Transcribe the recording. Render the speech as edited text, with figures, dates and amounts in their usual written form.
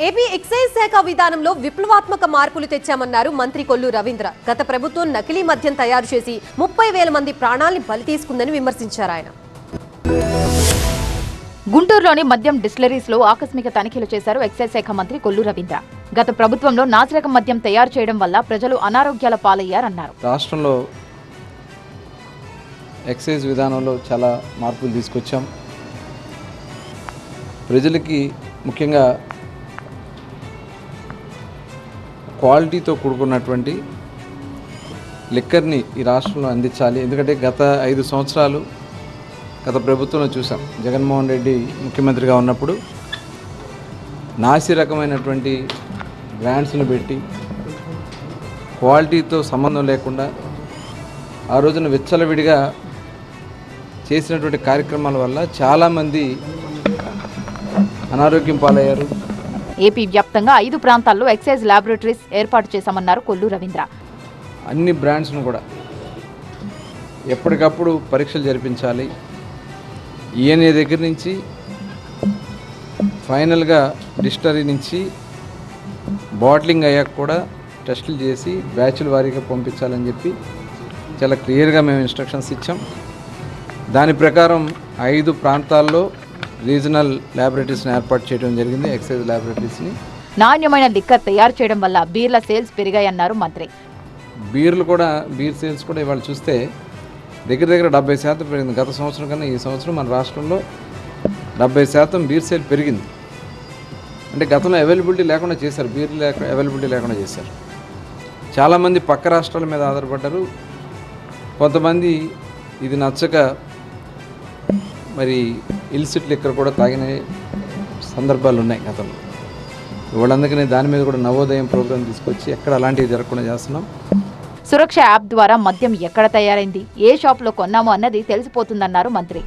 AP excise శాఖ విధానంలో విప్లవాత్మక మార్పులు తెచ్చామన్నారు మంత్రి కొల్లు రవీంద్ర. గత ప్రభుత్వం నకిలీ మద్యం తయారు చేసి 30,000 మంది ప్రాణాల్ని బలి తీసుకుందని విమర్శించారు ఆయన. గుంటూరులోని మద్యం డిస్టిలరీస్ లో ఆకస్మిక తనిఖీలు చేశారు ఎక్సైజ్ శాఖ మంత్రి కొల్లు రవీంద్ర. గత ప్రభుత్వంలో నాసిరకం మద్యం తయారు చేయడం వల్ల ప్రజలు అనారోగ్యాల పాలయ్యారన్నారు. రాష్ట్రంలో ఎక్సైజ్ విధానంలో చాలా మార్పులు తీసుకొచ్చాం. ప్రజలకి ముఖ్యంగా క్వాలిటీతో కూడుకున్నటువంటి లిక్కర్ని ఈ రాష్ట్రంలో అందించాలి. ఎందుకంటే గత 5 సంవత్సరాలు గత ప్రభుత్వంలో చూసాం. జగన్మోహన్ రెడ్డి ముఖ్యమంత్రిగా ఉన్నప్పుడు నాసి రకమైనటువంటి బ్రాండ్స్ను పెట్టి క్వాలిటీతో సంబంధం లేకుండా ఆ రోజున విచ్చలవిడిగా చేసినటువంటి కార్యక్రమాల వల్ల చాలామంది అనారోగ్యం పాలయ్యారు. ఏపీ వ్యాప్తంగా 5 ప్రాంతాల్లో ఎక్సైజ్ ల్యాబొరేటరీస్ ఏర్పాటు చేశామన్నారు కొల్లు రవీంద్ర. అన్ని బ్రాండ్స్ను కూడా ఎప్పటికప్పుడు పరీక్షలు జరిపించాలి. ఈఎన్ఏ దగ్గర నుంచి ఫైనల్గా డిస్టిలరీ నుంచి బాటిలింగ్ అయ్యాక కూడా టెస్టులు చేసి బ్యాచ్ల వారీగా పంపించాలని చెప్పి చాలా క్లియర్గా మేము ఇన్స్ట్రక్షన్స్ ఇచ్చాం. దాని ప్రకారం 5 ప్రాంతాల్లో రీజనల్ ల్యాబొరేటరీస్ని ఏర్పాటు చేయడం జరిగింది. ఎక్సైజ్ ల్యాబొరేటరీస్ని నాణ్యమైన లిక్కర్ తయారు చేయడం వల్ల బీర్ల సేల్స్ పెరిగాయన్నారు మంత్రి. బీర్ సేల్స్ కూడా ఇవాళ చూస్తే దగ్గర 70% పెరిగింది. గత సంవత్సరం కన్నా ఈ సంవత్సరం మన రాష్ట్రంలో 70% బీర్ సేల్ పెరిగింది. అంటే గతంలో అవైలబిలిటీ లేకుండా చేశారు, అవైలబిలిటీ లేకుండా చేశారు. చాలామంది పక్క రాష్ట్రాల మీద ఆధారపడ్డారు. కొంతమంది ఇది నచ్చక మరి ఇల్సిట్ లిక్కర్ కూడా తాగిన సందర్భాలు ఉన్నాయి గతంలో. వాళ్ళందుకనే దాని మీద కూడా నవోదయం ప్రోగ్రాం తీసుకొచ్చి ఎక్కడ అలాంటివి జరగకుండా చేస్తున్నాం. సురక్ష యాప్ ద్వారా మద్యం ఎక్కడ తయారైంది, ఏ షాపులో కొన్నామో అన్నది తెలిసిపోతుందన్నారు మంత్రి.